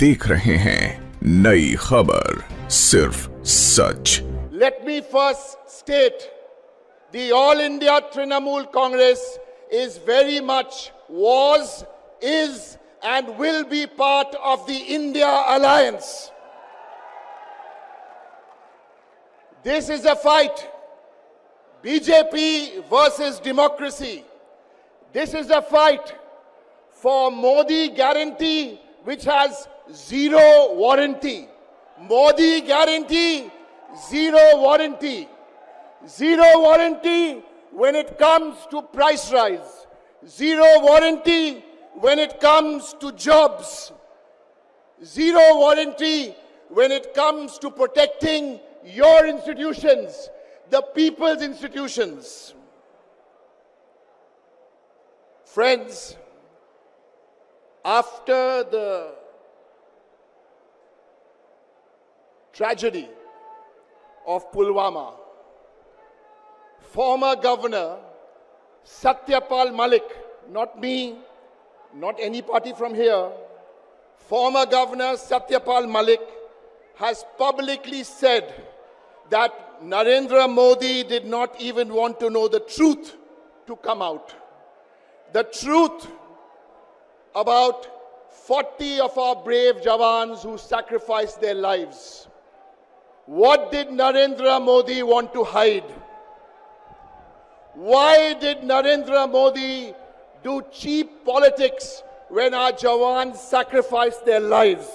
देख रहे हैं नई खबर, सिर्फ सच। Let me first state the All India Trinamool Congress is very much was, is and will be part of the India Alliance. This is a fight, BJP versus democracy. This is a fight for Modi guarantee, which has zero warranty. Modi guarantee, zero warranty. Zero warranty when it comes to price rise. Zero warranty when it comes to jobs. Zero warranty when it comes to protecting your institutions, the people's institutions. Friends, after the tragedy of Pulwama, former Governor Satyapal Malik, not me, not any party from here, former Governor Satyapal Malik has publicly said that Narendra Modi did not even want to know the truth to come out. The truth about 40 of our brave Jawans who sacrificed their lives. What did Narendra Modi want to hide? Why did Narendra Modi do cheap politics when our Jawans sacrificed their lives?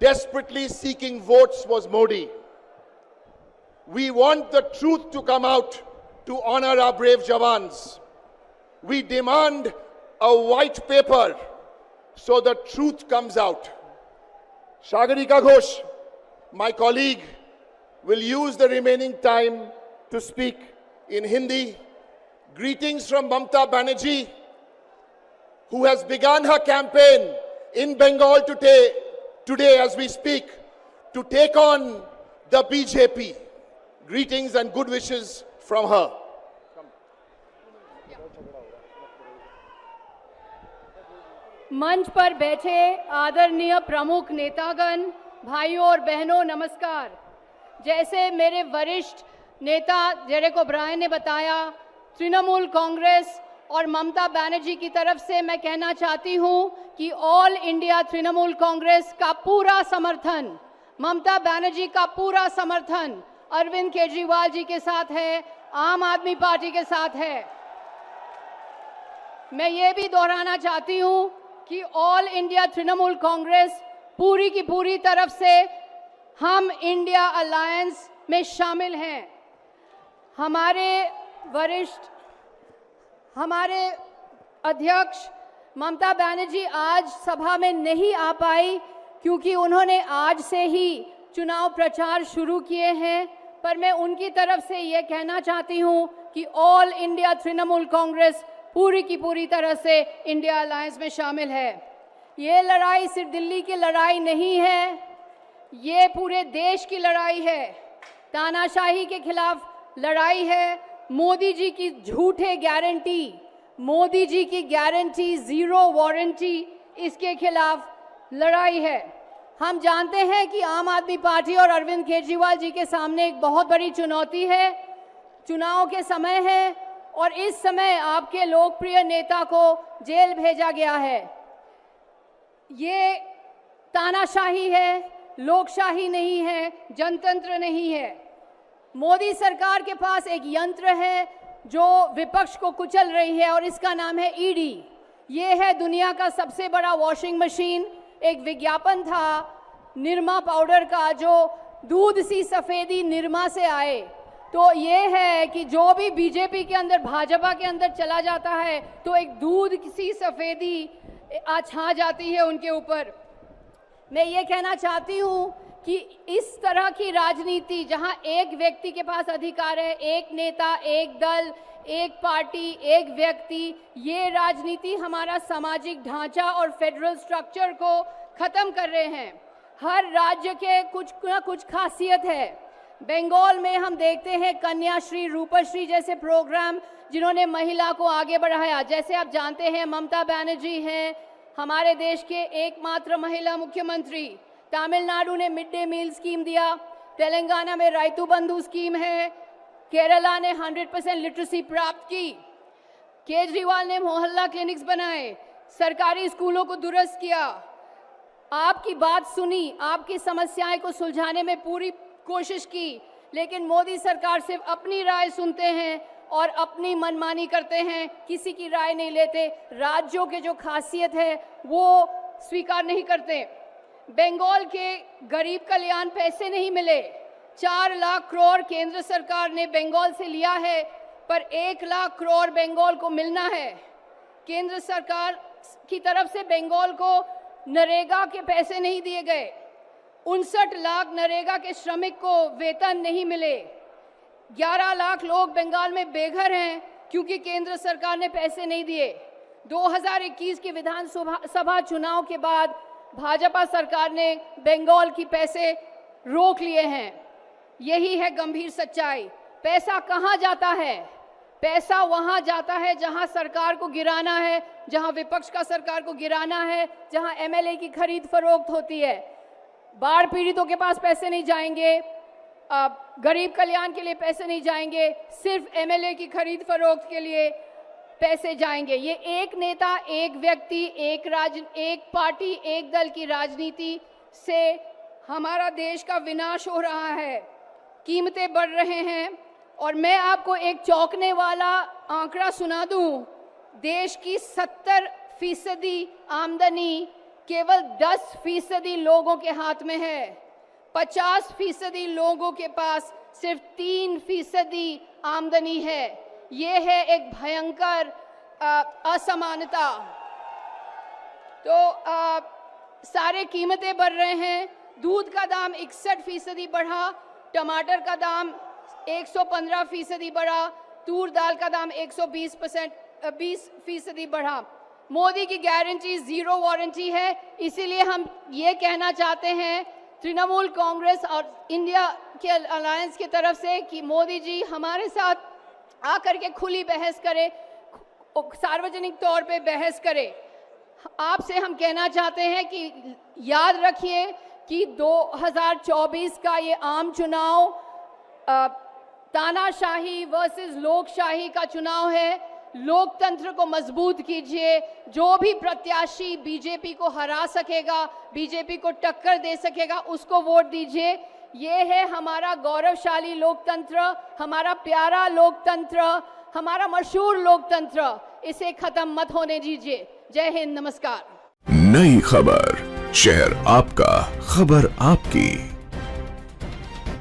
Desperately seeking votes was Modi. We want the truth to come out to honor our brave Jawans. We demand a white paper so the truth comes out. Sagarika Ghosh, my colleague, will use the remaining time to speak in Hindi. Greetings from Mamta Banerjee, who has begun her campaign in Bengal today as we speak to take on the BJP. Greetings and good wishes from her. मंच पर बैठे आदरणीय प्रमुख नेतागण, भाइयों और बहनों, नमस्कार। जैसे मेरे वरिष्ठ नेता डेरेक ओब्रायन ने बताया, तृणमूल कांग्रेस और ममता बनर्जी की तरफ से मैं कहना चाहती हूं कि ऑल इंडिया तृणमूल कांग्रेस का पूरा समर्थन, ममता बनर्जी का पूरा समर्थन अरविंद केजरीवाल जी के साथ है, आम आदमी पार्टी के साथ है। मैं ये भी दोहराना चाहती हूं कि ऑल इंडिया तृणमूल कांग्रेस पूरी की पूरी तरफ से हम इंडिया अलायंस में शामिल हैं। हमारे अध्यक्ष ममता बनर्जी आज सभा में नहीं आ पाई क्योंकि उन्होंने आज से ही चुनाव प्रचार शुरू किए हैं, पर मैं उनकी तरफ से ये कहना चाहती हूँ कि ऑल इंडिया तृणमूल कांग्रेस पूरी की पूरी तरह से इंडिया अलायंस में शामिल है। ये लड़ाई सिर्फ दिल्ली की लड़ाई नहीं है, ये पूरे देश की लड़ाई है। तानाशाही के खिलाफ लड़ाई है। मोदी जी की झूठे गारंटी, मोदी जी की गारंटी जीरो वारंटी, इसके खिलाफ लड़ाई है। हम जानते हैं कि आम आदमी पार्टी और अरविंद केजरीवाल जी के सामने एक बहुत बड़ी चुनौती है। चुनाव के समय है और इस समय आपके लोकप्रिय नेता को जेल भेजा गया है। ये तानाशाही है, लोकशाही नहीं है, जनतंत्र नहीं है। मोदी सरकार के पास एक यंत्र है जो विपक्ष को कुचल रही है और इसका नाम है ईडी। ये है दुनिया का सबसे बड़ा वॉशिंग मशीन। एक विज्ञापन था निरमा पाउडर का, जो दूध सी सफ़ेदी निरमा से आए। तो ये है कि जो भी बीजेपी के अंदर, भाजपा के अंदर चला जाता है तो एक दूध सी सफ़ेदी छा जाती है उनके ऊपर। मैं ये कहना चाहती हूँ कि इस तरह की राजनीति जहाँ एक व्यक्ति के पास अधिकार है, एक नेता, एक दल, एक पार्टी, एक व्यक्ति, ये राजनीति हमारा सामाजिक ढांचा और फेडरल स्ट्रक्चर को ख़त्म कर रहे हैं। हर राज्य के कुछ ना कुछ खासियत है। बंगाल में हम देखते हैं कन्याश्री, रूपश्री जैसे प्रोग्राम जिन्होंने महिला को आगे बढ़ाया। जैसे आप जानते हैं ममता बनर्जी हैं, हमारे देश के एकमात्र महिला मुख्यमंत्री। तमिलनाडु ने मिड डे मील स्कीम दिया, तेलंगाना में राइतु बंधु स्कीम है, केरला ने 100% लिटरेसी प्राप्त की, केजरीवाल ने मोहल्ला क्लिनिक्स बनाए, सरकारी स्कूलों को दुरुस्त किया, आपकी बात सुनी, आपकी समस्याएं को सुलझाने में पूरी कोशिश की, लेकिन मोदी सरकार सिर्फ अपनी राय सुनते हैं और अपनी मनमानी करते हैं, किसी की राय नहीं लेते, राज्यों के जो खासियत है वो स्वीकार नहीं करते। बंगाल के गरीब कल्याण पैसे नहीं मिले, 4 लाख करोड़ केंद्र सरकार ने बंगाल से लिया है, पर 1 लाख करोड़ बंगाल को मिलना है। केंद्र सरकार की तरफ से बंगाल को नरेगा के पैसे नहीं दिए गए, 59 लाख नरेगा के श्रमिक को वेतन नहीं मिले, 11 लाख लोग बंगाल में बेघर हैं क्योंकि केंद्र सरकार ने पैसे नहीं दिए। 2021 के विधानसभा चुनाव के बाद भाजपा सरकार ने बंगाल की पैसे रोक लिए हैं। यही है गंभीर सच्चाई। पैसा कहाँ जाता है? पैसा वहाँ जाता है जहाँ सरकार को गिराना है, जहाँ विपक्ष का सरकार को गिराना है, जहाँ एमएलए की खरीद फरोख्त होती है। बाढ़ पीड़ितों के पास पैसे नहीं जाएंगे, गरीब कल्याण के लिए पैसे नहीं जाएंगे, सिर्फ एमएलए की खरीद फरोख्त के लिए पैसे जाएंगे। ये एक नेता, एक व्यक्ति, एक पार्टी, एक दल की राजनीति से हमारा देश का विनाश हो रहा है। कीमतें बढ़ रहे हैं और मैं आपको एक चौंकने वाला आंकड़ा सुना दूं। देश की 70% आमदनी केवल 10% लोगों के हाथ में है। 50% लोगों के पास सिर्फ 3% आमदनी है। ये है एक भयंकर असमानता। तो सारे कीमतें बढ़ रहे हैं। दूध का दाम 61% बढ़ा, टमाटर का दाम 115% बढ़ा, तूर दाल का दाम 120% बढ़ा। मोदी की गारंटी 0 वारंटी है। इसीलिए हम ये कहना चाहते हैं तृणमूल कांग्रेस और इंडिया के अलायंस की तरफ से कि मोदी जी हमारे साथ आकर के खुली बहस करें, सार्वजनिक तौर पे बहस करें। आपसे हम कहना चाहते हैं कि याद रखिए कि 2024 का ये आम चुनाव तानाशाही वर्सेस लोकशाही का चुनाव है। लोकतंत्र को मजबूत कीजिए। जो भी प्रत्याशी बीजेपी को हरा सकेगा, बीजेपी को टक्कर दे सकेगा, उसको वोट दीजिए। ये है हमारा गौरवशाली लोकतंत्र, हमारा प्यारा लोकतंत्र, हमारा मशहूर लोकतंत्र। इसे खत्म मत होने दीजिए। जय हिंद, नमस्कार। नई खबर, शहर आपका, खबर आपकी।